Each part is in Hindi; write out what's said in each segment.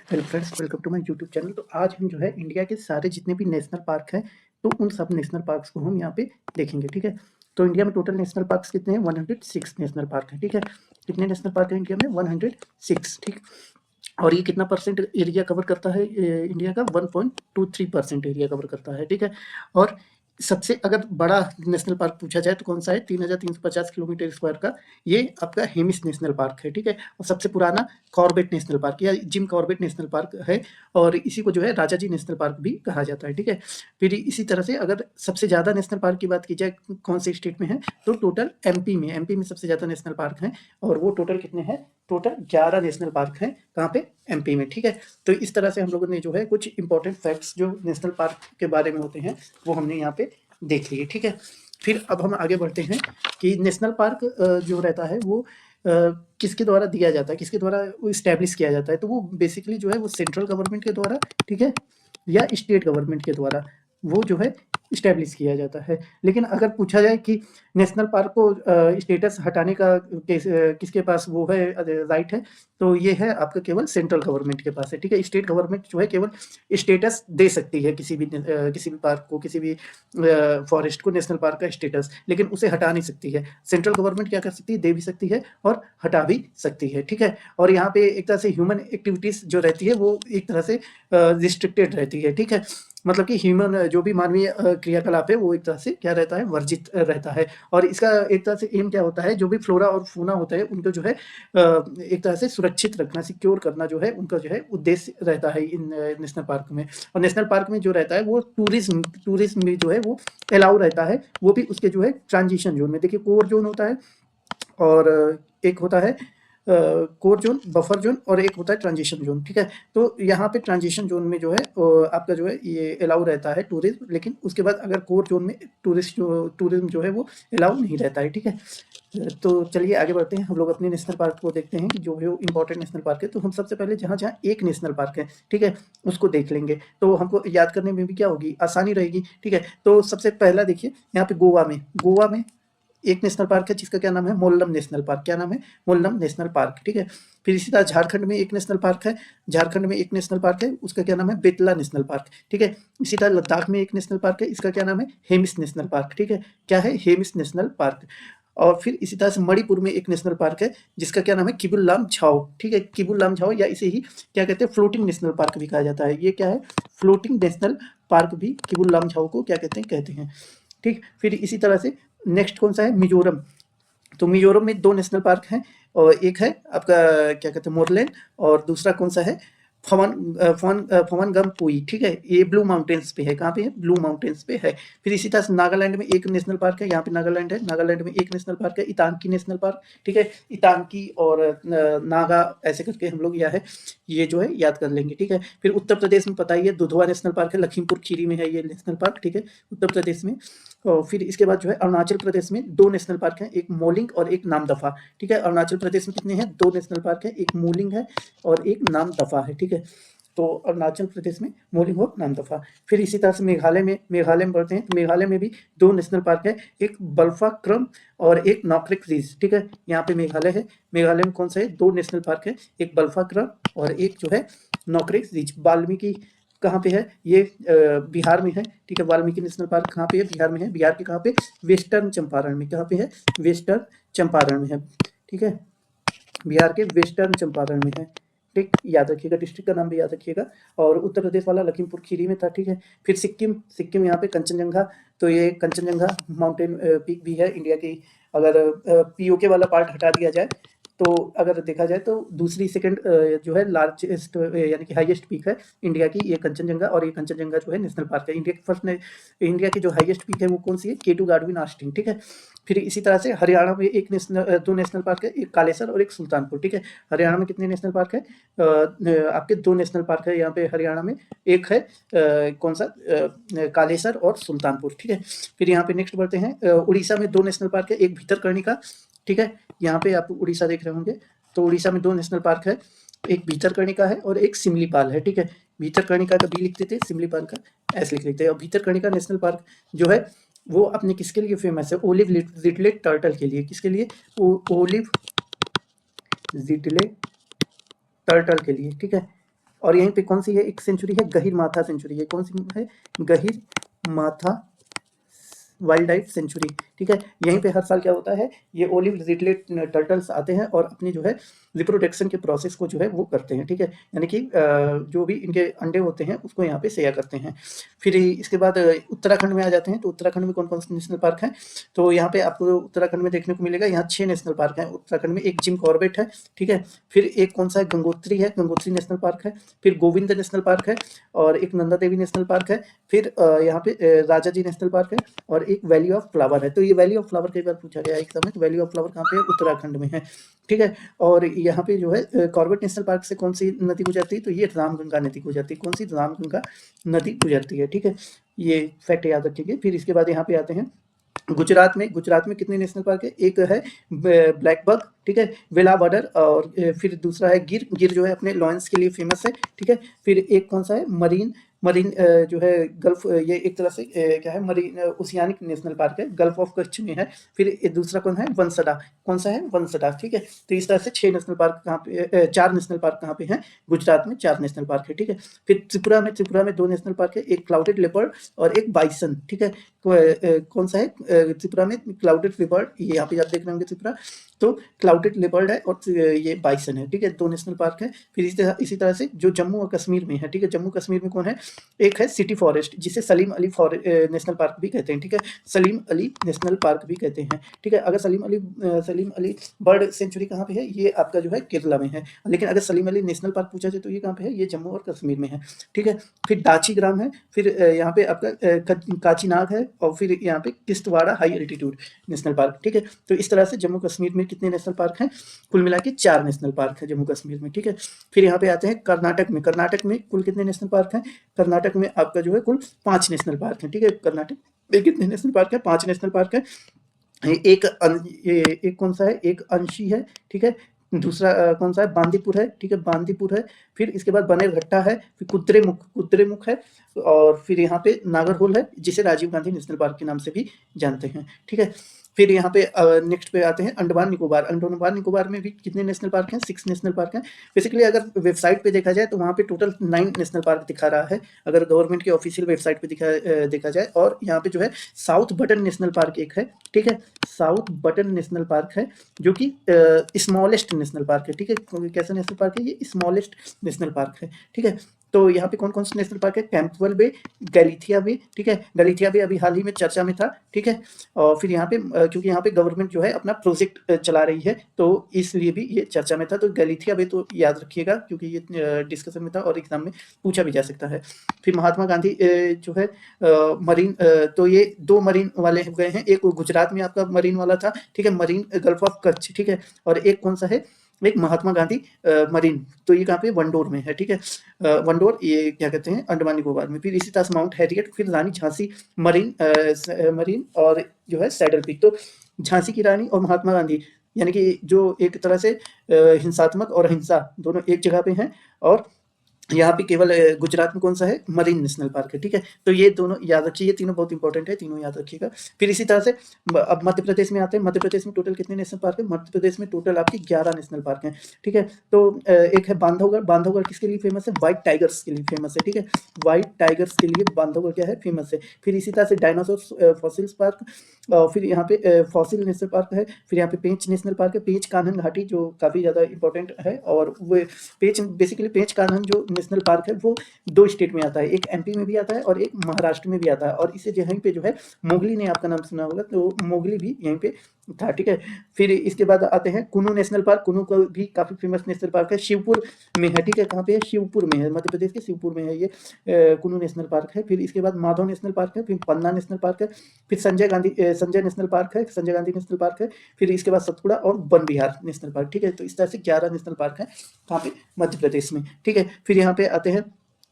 Hello friends, welcome to my YouTube channel. तो आज हम जो है इंडिया के सारे जितने भी नेशनल पार्क हैं, तो उन सब नेशनल पार्क्स को हम यहाँ पे देखेंगे। ठीक है, तो इंडिया में टोटल नेशनल पार्क्स कितने हैं? 106 नेशनल पार्क हैं। ठीक है, कितने नेशनल पार्क हैं इंडिया में? 106। ठीक, और ये कितना परसेंट एरिया कवर करता है? इंडिया का 1.23% एरिया कवर करता है। ठीक है, और सबसे अगर बड़ा नेशनल पार्क पूछा जाए तो कौन सा है? 3,350 किलोमीटर स्क्वायर का ये आपका हेमिस नेशनल पार्क है। ठीक है, और सबसे पुराना कॉर्बेट नेशनल पार्क या जिम कॉर्बेट नेशनल पार्क है, और इसी को जो है राजा जी नेशनल पार्क भी कहा जाता है। ठीक है, फिर इसी तरह से अगर सबसे ज़्यादा नेशनल पार्क की बात की जाए कौन से स्टेट में है, तो टोटल एमपी में सबसे ज़्यादा नेशनल पार्क हैं, और वो टोटल कितने हैं? टोटल 11 नेशनल पार्क हैं। कहाँ पे? एमपी में। ठीक है, तो इस तरह से हम लोगों ने जो है कुछ इंपॉर्टेंट फैक्ट्स जो नेशनल पार्क के बारे में होते हैं वो हमने यहाँ पे देख लिए। ठीक है, फिर अब हम आगे बढ़ते हैं कि नेशनल पार्क जो रहता है वो किसके द्वारा दिया जाता है, किसके द्वारा वो इस्टेब्लिश किया जाता है? तो वो बेसिकली जो है वो सेंट्रल गवर्नमेंट के द्वारा, ठीक है, या स्टेट गवर्नमेंट के द्वारा वो जो है इस्टेब्लिश किया जाता है। लेकिन अगर पूछा जाए कि नेशनल पार्क को स्टेटस हटाने का किसके पास वो है राइट है, तो ये है आपका केवल सेंट्रल गवर्नमेंट के पास है। ठीक है, स्टेट गवर्नमेंट जो है केवल स्टेटस दे सकती है किसी भी पार्क को, किसी भी फॉरेस्ट को नेशनल पार्क का स्टेटस, लेकिन उसे हटा नहीं सकती है। सेंट्रल गवर्नमेंट क्या कर सकती है? दे भी सकती है और हटा भी सकती है। ठीक है, और यहाँ पे एक तरह से ह्यूमन एक्टिविटीज जो रहती है वो एक तरह से रिस्ट्रिक्टेड रहती है। ठीक है, मतलब कि ह्यूमन जो भी मानवीय क्रियाकलाप है वो एक तरह से क्या रहता है? वर्जित रहता है। और इसका एक तरह से एम क्या होता है? जो भी फ्लोरा और फूना होता है उनको जो है एक तरह से सुरक्षित रखना, सिक्योर करना जो है उनका जो है उद्देश्य रहता है इन नेशनल पार्क में। और नेशनल पार्क में जो रहता है वो टूरिज्म में जो है वो अलाउ रहता है, वो भी उसके जो है ट्रांजिशन जोन में। देखिए, कोर जोन होता है और एक होता है कोर जोन, बफर जोन, और एक होता है ट्रांजिशन जोन। ठीक है, तो यहाँ पे ट्रांजिशन जोन में जो है आपका जो है ये अलाउ रहता है टूरिज्म, लेकिन उसके बाद अगर कोर जोन में टूरिज्म जो है वो अलाउ नहीं रहता है। ठीक है, तो चलिए आगे बढ़ते हैं, हम लोग अपने नेशनल पार्क को देखते हैं कि जो है वो इंपॉर्टेंट नेशनल पार्क है। तो हम सबसे पहले जहाँ जहाँ एक नेशनल पार्क है, ठीक है, उसको देख लेंगे, तो हमको याद करने में भी क्या होगी? आसानी रहेगी। ठीक है, तो सबसे पहला देखिए यहाँ पे गोवा में एक नेशनल पार्क है जिसका क्या नाम है? मोल्लम नेशनल पार्क। क्या नाम है? मोल्लम नेशनल पार्क। ठीक है, फिर इसी तरह झारखंड में एक नेशनल पार्क है, उसका क्या नाम है? Betla national park. ठीक है, इसी तरह लद्दाख में एक नेशनल पार्क है, इसका क्या नाम है? Hemis national park. ठीक है, क्या है? Hemis national park. और फिर इसी तरह से मणिपुर में एक नेशनल पार्क है जिसका क्या नाम है? किबुल लामझाओ। ठीक है, किबुल लामझाओ, या इसे ही क्या कहते हैं? फ्लोटिंग नेशनल पार्क भी कहा जाता है। ये क्या है? फ्लोटिंग नेशनल पार्क भी किबुल लामझाओ को क्या कहते हैं। ठीक, फिर इसी तरह से नेक्स्ट कौन सा है? मिजोरम। तो मिजोरम में 2 नेशनल पार्क हैं, और एक है आपका क्या कहते हैं? मोरलैंड, और दूसरा कौन सा है? फवनगमपुई। ठीक है, ये ब्लू माउंटेन्स पे है। कहाँ पे है? ब्लू माउंटेन्स पे है। फिर इसी तरह से नागालैंड में एक नेशनल पार्क है, यहाँ पे नागालैंड है, नागालैंड में एक नेशनल पार्क है, इतांकी नेशनल पार्क। ठीक है, इतांकी और नागा ऐसे करके हम लोग ये जो है याद कर लेंगे। ठीक है, फिर उत्तर प्रदेश में पता ही है, दुधवा नेशनल पार्क है, लखीमपुर खीरी में है ये नेशनल पार्क। ठीक है, उत्तर प्रदेश में। और फिर इसके बाद जो है अरुणाचल प्रदेश में 2 नेशनल पार्क हैं, एक मोलिंग और एक नामदफा। ठीक है, अरुणाचल प्रदेश में कितने हैं? 2 नेशनल पार्क है, एक मोलिंग है और एक नामदफा है। ठीक है, तो अरुणाचल प्रदेश में मोलिंग और नामदफा। फिर इसी तरह से मेघालय में बढ़ते हैं, तो मेघालय में भी 2 नेशनल पार्क है, एक बल्फाक्रम और एक नॉकरेक रिज। ठीक है, यहाँ पे मेघालय है, मेघालय में कौन सा है? 2 नेशनल पार्क है, एक बल्फाक्रम और एक जो है नॉकरेक रिज। वाल्मीकि कहाँ पे है? ये बिहार में है। ठीक है, वाल्मीकि नेशनल पार्क कहाँ पे है? बिहार में है। बिहार के कहाँ पे? वेस्टर्न चंपारण में। कहाँ पे है? वेस्टर्न चंपारण में है। ठीक है, बिहार के वेस्टर्न चंपारण में है। ठीक, याद रखिएगा, डिस्ट्रिक्ट का नाम भी याद रखिएगा। और उत्तर प्रदेश वाला लखीमपुर खीरी में था। ठीक है, फिर सिक्किम यहाँ पे कंचनजंगा। तो ये कंचनजंगा माउंटेन पीक भी है इंडिया की। अगर पीओके वाला पार्ट हटा दिया जाए तो अगर देखा जाए तो दूसरी सेकंड जो है लार्जेस्ट यानी कि हाईएस्ट पीक है इंडिया की, ये कंचनजंगा। और ये कंचनजंगा जो है नेशनल पार्क है। इंडिया की जो हाईएस्ट पीक है वो कौन सी है? केटू गाडविन आस्टिन। ठीक है, फिर इसी तरह से हरियाणा में 2 नेशनल पार्क है, एक कालेसर और एक सुल्तानपुर। ठीक है, हरियाणा में कितने नेशनल पार्क है? आपके 2 नेशनल पार्क है यहाँ पे हरियाणा में, एक है कौन सा? कालेसर और सुल्तानपुर। ठीक है, फिर यहाँ पे नेक्स्ट बढ़ते हैं, उड़ीसा में 2 नेशनल पार्क है, एक भीतरकनिका। ठीक है, यहाँ पे आप उड़ीसा देख रहे होंगे, तो उड़ीसा में 2 नेशनल पार्क है, एक भीतरकनिका है और एक सिमलीपाल है। ठीक है, भीतरकनिका का बी लिखते थे, सिमलीपाल का एस लिख लेते हैं। और भीतरकनिका नेशनल पार्क जो है वो अपने किसके लिए फेमस है? ओलिव रिडले टर्टल के लिए। किसके लिए? ओलिव रिडले टर्टल के लिए। ठीक है, और यहीं पे कौन सी है एक सेंचुरी है, गहीर माथा सेंचुरी है। कौन सी है? गहीर माथा वाइल्ड लाइफ सेंचुरी, ठीक है। यहीं पे हर साल क्या होता है, ये ओलिव रिडलेट टर्टल्स आते हैं और अपनी जो है रिप्रोडक्शन के प्रोसेस को जो है वो करते हैं, ठीक है। यानी कि जो भी इनके अंडे होते हैं उसको यहाँ पे शेयर करते हैं। फिर इसके बाद उत्तराखंड में आ जाते हैं। तो उत्तराखंड में कौन कौन से नेशनल पार्क हैं? तो यहाँ पे आपको उत्तराखंड में देखने को मिलेगा, यहाँ 6 नेशनल पार्क हैं उत्तराखंड में। एक जिम कॉर्बेट है, ठीक है। फिर एक कौन सा है, गंगोत्री है, गंगोत्री नेशनल पार्क है। फिर गोविंद नेशनल पार्क है और एक नंदा देवी नेशनल पार्क है। फिर यहाँ पे राजा जी नेशनल पार्क है और एक वैली ऑफ फ्लावर है। तो ये वैली ऑफ फ्लावर कई बार पूछा गया है एग्जाम में, तो वैली ऑफ फ्लावर कहाँ पे है? उत्तराखंड में है, ठीक है। और यहाँ पे जो है कॉर्बेट नेशनल पार्क से कौन सी नदी गुजरती है? तो ये रामगंगा नदी गुजरती है। कौन सी? रामगंगा नदी गुजरती है, ठीक है। ये फैक्ट याद रखिएगा। फिर इसके बाद यहाँ पे आते हैं गुजरात में। गुजरात में कितने नेशनल पार्क है? एक है ब्लैक बक, ठीक है, वेलावदर, और फिर दूसरा है गिर। गिर जो है अपने लॉयंस के लिए फेमस है, ठीक है। फिर एक कौन सा है? मरीन। मरीन जो है गल्फ, ये एक तरह से क्या है, मरीन ओशियानिक नेशनल पार्क है, गल्फ ऑफ कच्छ में है। फिर दूसरा कौन है? वंसडा। कौन सा है? वंसडा, ठीक है। तो इस तरह से 6 नेशनल पार्क कहाँ पे, 4 नेशनल पार्क कहाँ पे हैं? गुजरात में 4 नेशनल पार्क है, ठीक है। फिर त्रिपुरा में 2 नेशनल पार्क है, एक क्लाउडेड लेपर्ड और एक बाइसन, ठीक है। कौन सा है? त्रिपुरा में क्लाउडेड लेपर्ड, ये यहाँ पे आप देख रहे होंगे त्रिपुरा, तो क्लाउडेड लेपर्ड है और ये बाइसन है, ठीक है। 2 नेशनल पार्क है। फिर इसी तरह से जो जम्मू और कश्मीर में है, ठीक है, जम्मू कश्मीर में कौन है? एक है सिटी फॉरेस्ट, जिसे सलीम अली नेशनल पार्क भी कहते हैं, ठीक है। सलीम अली नेशनल पार्क भी कहते हैं, ठीक है। अगर सलीम अली बर्ड सेंचुरी कहाँ पे है? ये आपका जो है केरला में है। लेकिन अगर सलीम अली नेशनल पार्क पूछा जाए तो ये कहाँ पे है? ये जम्मू और कश्मीर में है, ठीक है। फिर दाची ग्राम है। फिर यहाँ पे आपका काचीनाग है और फिर यहाँ पे Kishtwara high altitude national park, ठीक है। तो इस तरह से जम्मू कश्मीर में कितने नेशनल पार्क हैं? कुल मिला के 4 नेशनल पार्क है जम्मू कश्मीर में, ठीक है। फिर यहाँ पे आते हैं कर्नाटक में। कर्नाटक में कुल कितने नेशनल पार्क हैं? कर्नाटक में आपका जो है कुल 5 नेशनल पार्क हैं, ठीक है। कर्नाटक में कितने नेशनल पार्क है? 5 नेशनल पार्क है। एक कौन सा है? एक अंशी है, ठीक है। दूसरा कौन सा है? बांदीपुर है, ठीक है, बांदीपुर है। फिर इसके बाद बनेरघट्टा है, फिर कुद्रेमुख है और फिर यहाँ पे नागरहोल है, जिसे राजीव गांधी नेशनल पार्क के नाम से भी जानते हैं, ठीक है। फिर यहाँ पे नेक्स्ट पे आते हैं अंडमान निकोबार। अंडमान निकोबार में भी कितने नेशनल पार्क हैं? 6 नेशनल पार्क हैं। बेसिकली अगर वेबसाइट पे देखा जाए तो वहाँ पे टोटल 9 नेशनल पार्क दिखा रहा है, अगर गवर्नमेंट की ऑफिशियल वेबसाइट पे देखा जाए। और यहाँ पे जो है साउथ बटन नेशनल पार्क एक है, ठीक है, साउथ बटन नेशनल पार्क है, जो कि स्मॉलेस्ट नेशनल पार्क है, ठीक है। कैसा नेशनल पार्क है? ये स्मॉलेस्ट नेशनल पार्क है, ठीक है। तो यहाँ पे कौन कौन से नेशनल पार्क है? कैंपवेल बे, गैलिथिया बे, ठीक है। गैलिथिया बे अभी हाल ही में चर्चा में था, ठीक है। और फिर यहाँ पे क्योंकि यहाँ पे गवर्नमेंट जो है अपना प्रोजेक्ट चला रही है, तो इसलिए भी ये चर्चा में था। तो गैलिथिया बे तो याद रखिएगा, क्योंकि ये डिस्कशन में था और एग्जाम में पूछा भी जा सकता है। फिर महात्मा गांधी जो है मरीन, तो ये 2 मरीन वाले गए हैं। एक गुजरात में आपका मरीन वाला था, ठीक है, मरीन गल्फ ऑफ कच्छ, ठीक है। और एक कौन सा है? एक महात्मा गांधी मरीन, तो ये कहाँ पे? वंडोर में है, ठीक है। वंडोर, ये क्या कहते हैं? अंडमान निकोबार में। फिर इसी तरह से माउंट हैरियट, फिर रानी झांसी मरीन, मरीन और जो है सैडल पीक। तो झांसी की रानी और महात्मा गांधी, यानी कि जो एक तरह से हिंसात्मक और अहिंसा दोनों एक जगह पे हैं। और यहाँ पे केवल गुजरात में कौन सा है? मरीन नेशनल पार्क है, ठीक है। तो ये दोनों याद रखिए, ये तीनों बहुत इंपॉर्टेंट है, तीनों याद रखिएगा। फिर इसी तरह से अब मध्य प्रदेश में आते हैं। मध्य प्रदेश में टोटल कितने नेशनल पार्क है? मध्य प्रदेश में टोटल आपके 11 नेशनल पार्क हैं, ठीक है। तो एक है बांधवगढ़। बांधवगढ़ किसके लिए फेमस है? व्हाइट टाइगर्स के लिए फेमस है, ठीक है। व्हाइट टाइगर्स के लिए बांधवगढ़ क्या है? फेमस है। फिर इसी तरह से डायनासोर फॉसिल्स पार्क, फिर यहाँ पे फॉसिल नेशनल पार्क है। फिर यहाँ पे पेंच नेशनल पार्क है, पेंच कान्हन घाटी, जो काफ़ी ज़्यादा इंपॉर्टेंट है। और वो बेसिकली पेंच कान्हन जो नेशनल पार्क है वो 2 स्टेट में आता है, एक एमपी में भी आता है और एक महाराष्ट्र में भी आता है। और इसे यहीं पे जो है मोगली ने आपका नाम सुना होगा, तो मोगली भी यहीं पे था, ठीक है। फिर इसके बाद आते हैं कुनू नेशनल पार्क। कुनू का भी काफ़ी फेमस नेशनल पार्क है, शिवपुर में है, ठीक है। कहाँ पे है? शिवपुर में है, मध्य प्रदेश के शिवपुर में है ये कुनू नेशनल पार्क है। फिर इसके बाद माधव नेशनल पार्क है, फिर पन्ना नेशनल पार्क है, फिर संजय नेशनल पार्क है, संजय गांधी नेशनल पार्क है। फिर इसके बाद सतपुड़ा और वन विहार नेशनल पार्क, ठीक है। तो इस तरह से 11 नेशनल पार्क है कहाँ पे? मध्य प्रदेश में, ठीक है। फिर यहाँ पे आते हैं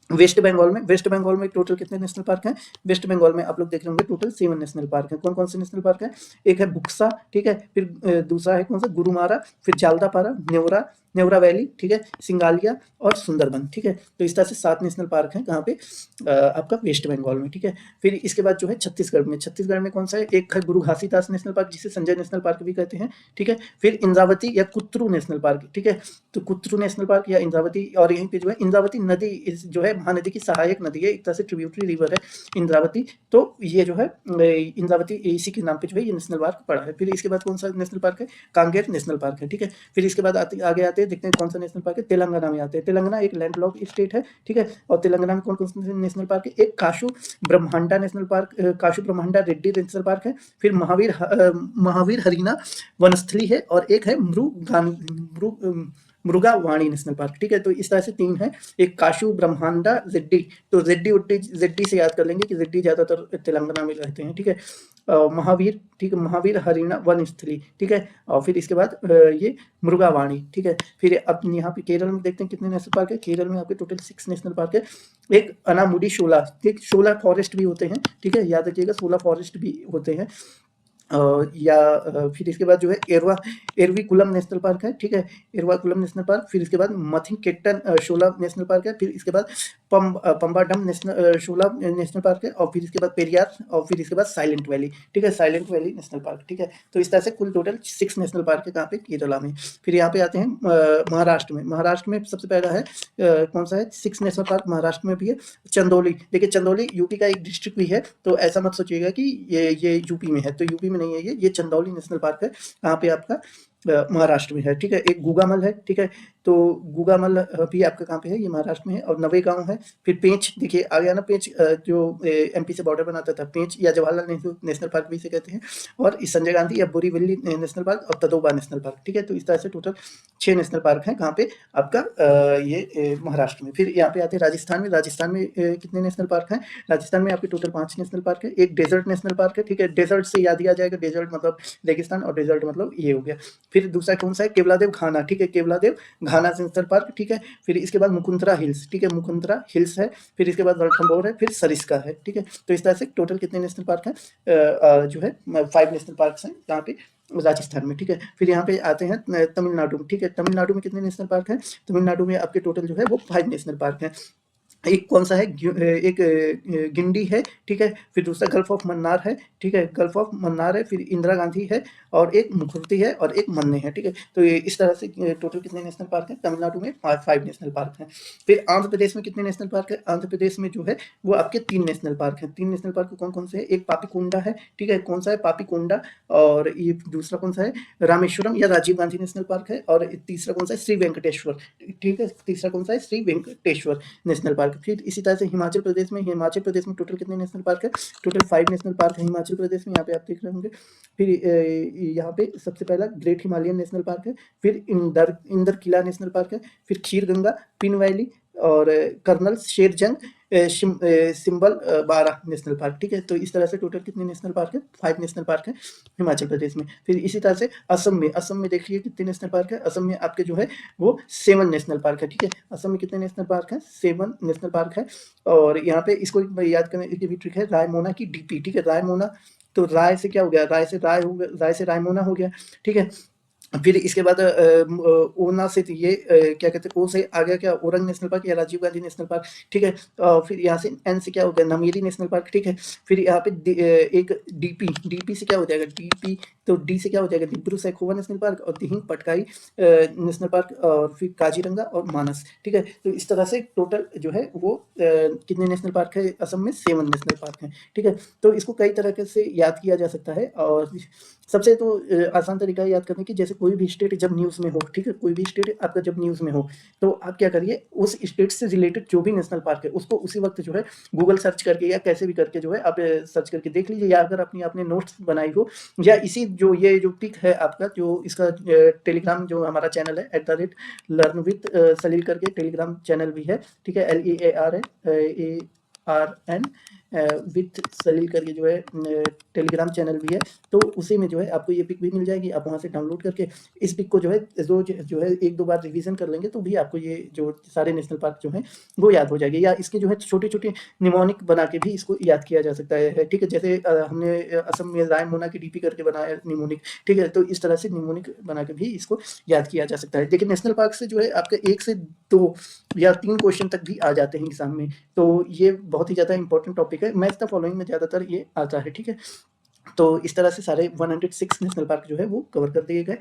वेस्ट बंगाल में टोटल कितने नेशनल पार्क हैं? वेस्ट बंगाल में आप लोग देख रहे होंगे टोटल 7 नेशनल पार्क हैं। कौन-कौन से नेशनल पार्क हैं? एक है बुक्सा, ठीक है? फिर दूसरा है कौन-सा? गुरुमारा, फिर जालदापारा, नेवरा नेवरा वैली, ठीक है? सिंगालिया और सुंदरबन, ठीक है? तो इस तरह से 7 नेशनल पार्क हैं कहाँ पे? आपका वेस्ट बंगाल में, ठीक है? फिर इसके बाद जो है छत्तीसगढ़ में कौन-सा है? एक है गुरु घासीदास नेशनल पार्क जिसे संजय नेशनल पार्क भी कहते हैं, ठीक है? फिर इंद्रावती या कुत्रु नेशनल पार्क, ठीक है? तो कुत्रु नेशनल पार्क या इंद्रावती, और यहीं पे जो है इंद्रावती नदी जो है महानदी की सहायक नदी है, एक तरह से ट्रिब्यूटरी रिवर है इंद्रावती। तो ये जो है इंद्रावती इसी के नाम पे जो है ये नेशनल पार्क पड़ा है। फिर इसके बाद कौन सा नेशनल पार्क है? कांगेर नेशनल पार्क है, ठीक है? फिर इसके बाद आगे आते हैं, देखते हैं कौन सा नेशनल पार्क है। तेलंगाना में आते हैं। तेलंगाना एक लैंडलॉक स्टेट है, ठीक है? और तेलंगाना में कौन कौन से नेशनल पार्क है? एक Kasu Brahmananda national park, Kasu Brahmananda Reddy national park है। फिर महावीर हरीना वनस्थली है, और एक है मृगावाणी नेशनल पार्क, ठीक है? तो इस तरह से 3 है। एक काशू ब्रह्मांडा जेड्डी, तो जेड्डी से याद कर लेंगे कि जेड्डी ज्यादातर तेलंगाना में रहते हैं, ठीक है? महावीर, ठीक है? महावीर हरिना वनस्थली, ठीक है? और फिर इसके बाद ये मृगावाणी, ठीक है? फिर अब यहाँ पे केरल में देखते हैं कितने नेशनल पार्क है। केरल में आपके टोटल 6 नेशनल पार्क है। एक अनामुडी शोला, ठीक? शोला फॉरेस्ट भी होते हैं, ठीक है? याद रखिएगा, शोला फॉरेस्ट भी होते हैं। फिर इसके बाद जो है एरवीकुलम नेशनल पार्क है, ठीक है? एरवाकुलम नेशनल पार्क। फिर इसके बाद मथिंकेट्टन शोला नेशनल पार्क है। फिर इसके बाद पंबाडम शोला नेशनल पार्क है। और फिर इसके बाद पेरियार, और फिर इसके बाद साइलेंट वैली, ठीक है? साइलेंट वैली नेशनल पार्क, ठीक है? तो इस तरह से कुल टोटल 6 नेशनल पार्क है कहाँ पे? केरला में। फिर यहाँ पे आते हैं महाराष्ट्र में सबसे पहला है कौन सा है? 6 नेशनल पार्क महाराष्ट्र में भी है। चंदौली, देखिए चंदौली यूपी का एक डिस्ट्रिक्ट भी है, तो ऐसा मत सोचिएगा कि ये यूपी में है, तो यूपी में नहीं है ये चंदौली नेशनल पार्क है, कहाँ पे आपका? महाराष्ट्र में है, ठीक है? एक गुगामल है, ठीक है? तो गुगामल भी आपका कहाँ पे है? ये महाराष्ट्र में है। और नवेगांव है। फिर पेंच, देखिए आ गया ना पेंच, जो एमपी से बॉर्डर बनाता था, पेंच या जवाहरलाल नेहरू नेशनल पार्क भी इसे कहते हैं। और इस संजय गांधी या बोरीवली नेशनल पार्क और तदोबा नेशनल पार्क, ठीक है? तो इस तरह से टोटल 6 नेशनल पार्क हैं कहाँ पे? आपका महाराष्ट्र में। फिर यहाँ पे आते हैं राजस्थान में कितने नेशनल पार्क हैं? राजस्थान में आपके टोटल 5 नेशनल पार्क है। एक डेजर्ट नेशनल पार्क है, ठीक है? डेजर्ट से याद दिया जाएगा, डेजर्ट मतलब रेगिस्तान, और डेजर्ट मतलब ये हो गया। फिर दूसरा कौन सा है? केवलादेव घाना, ठीक है? केवलादेव घाना नेशनल पार्क, ठीक है? फिर इसके बाद मुकुंदरा हिल्स, ठीक है? मुकुंदरा हिल्स है। फिर इसके बाद रणथंभौर है। फिर सरिस्का है, ठीक है? तो इस तरह से टोटल कितने नेशनल पार्क हैं? जो है 5 नेशनल पार्क हैं यहाँ पे राजस्थान में, ठीक है? फिर यहाँ पे आते हैं तमिलनाडु में, ठीक है? तमिलनाडु में कितने नेशनल पार्क हैं? तमिलनाडु में आपके टोटल जो है वो 5 नेशनल पार्क हैं। एक कौन सा है? एक गिंडी है, ठीक है? फिर दूसरा गल्फ ऑफ मन्नार है, ठीक है? गल्फ ऑफ मन्नार है। फिर इंदिरा गांधी है, और एक मुखर्ती है, और एक मन्ने है, ठीक है? तो ये इस तरह से टोटल कितने नेशनल पार्क हैं? तमिलनाडु में 5 नेशनल पार्क हैं। फिर आंध्र प्रदेश में कितने नेशनल पार्क है? आंध्र प्रदेश में जो है वो आपके 3 नेशनल पार्क हैं। 3 नेशनल पार्क कौन कौन से हैं? एक पापीकोंडा है, ठीक है? कौन सा है? पापीकोंडा। और ये दूसरा कौन सा है? रामेश्वरम या राजीव गांधी नेशनल पार्क है। और तीसरा कौन सा है? श्री वेंकटेश्वर, ठीक है? तीसरा कौन सा है? Shri Venkateswara national park. फिर इसी तरह से हिमाचल प्रदेश में टोटल कितने नेशनल पार्क है? टोटल 5 नेशनल पार्क है हिमाचल प्रदेश में, यहाँ पे आप देख रहे होंगे। फिर यहाँ पे सबसे पहला ग्रेट हिमालयन नेशनल पार्क है। फिर इंदर किला नेशनल पार्क है। फिर खीर गंगा, पिन वैली, और कर्नल शेरजंग सिंबल 12 नेशनल पार्क, ठीक है? तो इस तरह से टोटल कितने नेशनल पार्क है? 5 नेशनल पार्क है हिमाचल प्रदेश में। फिर इसी तरह से असम में देखिए कितने नेशनल पार्क है। असम में आपके जो है वो 7 नेशनल पार्क है, ठीक है? असम में कितने नेशनल पार्क है? 7 नेशनल पार्क है। और यहाँ पे इसको याद करने की भी ट्रिक है, रायमोना की डीपी, ठीक है? रायमोना, तो राय से क्या हो गया? राय से रायमोना हो गया, ठीक है? फिर इसके बाद ओना से ये क्या कहते हैं, ओ से आ गया क्या? ओरंग नेशनल पार्क या राजीव गांधी नेशनल पार्क, ठीक है? फिर यहाँ से एन से क्या हो गया? नमेरी नेशनल पार्क, ठीक है? फिर यहाँ पे एक डीपी से क्या हो जाएगा? डीपी, तो डी से क्या हो जाएगा? डिब्रू सैखोवा नेशनल पार्क, और दिहिंग पटकाई नेशनल पार्क, और फिर काजीरंगा और मानस, ठीक है? तो इस तरह से टोटल जो है वो कितने नेशनल पार्क है असम में? 7 नेशनल पार्क हैं, ठीक है? तो इसको कई तरह से याद किया जा सकता है। और सबसे तो आसान तरीका है याद करने की, जैसे कोई भी स्टेट जब न्यूज़ में हो, ठीक है? कोई भी स्टेट आपका जब न्यूज़ में हो, तो आप क्या करिए, उस स्टेट से रिलेटेड जो भी नेशनल पार्क है उसको उसी वक्त जो है गूगल सर्च करके या कैसे भी करके जो है आप सर्च करके देख लीजिए, या अगर अपनी आपने नोट्स बनाई हो, या इसी जो पिक है आपका, जो इसका टेलीग्राम जो हमारा चैनल है @लर्न विथ सलील करके टेलीग्राम चैनल भी है, ठीक है? LEAR है RN विथ सलील करके जो है टेलीग्राम चैनल भी है, तो उसी में जो है आपको ये पिक भी मिल जाएगी। आप वहाँ से डाउनलोड करके इस पिक को जो है रोज जो है 1-2 बार रिवीजन कर लेंगे तो भी आपको ये जो सारे नेशनल पार्क जो हैं वो याद हो जाएगी। या इसके जो है छोटे-छोटे निमोनिक बना के भी इसको याद किया जा सकता है, ठीक है? जैसे हमने असम में रायमोना की डीपी करके बनाया है निमोनिक, ठीक है? तो इस तरह से निमोनिक बना के भी इसको याद किया जा सकता है। लेकिन नेशनल पार्क से जो है आपका 1 से 2 या 3 क्वेश्चन तक भी आ जाते हैं एग्ज़ाम में। तो ये बहुत ही ज़्यादा इंपॉर्टेंट टॉपिक है। मैच द फॉलोइंग में ज़्यादातर ये आता है, ठीक है? तो इस तरह से सारे 106 नेशनल पार्क जो है वो कवर कर दिए गए।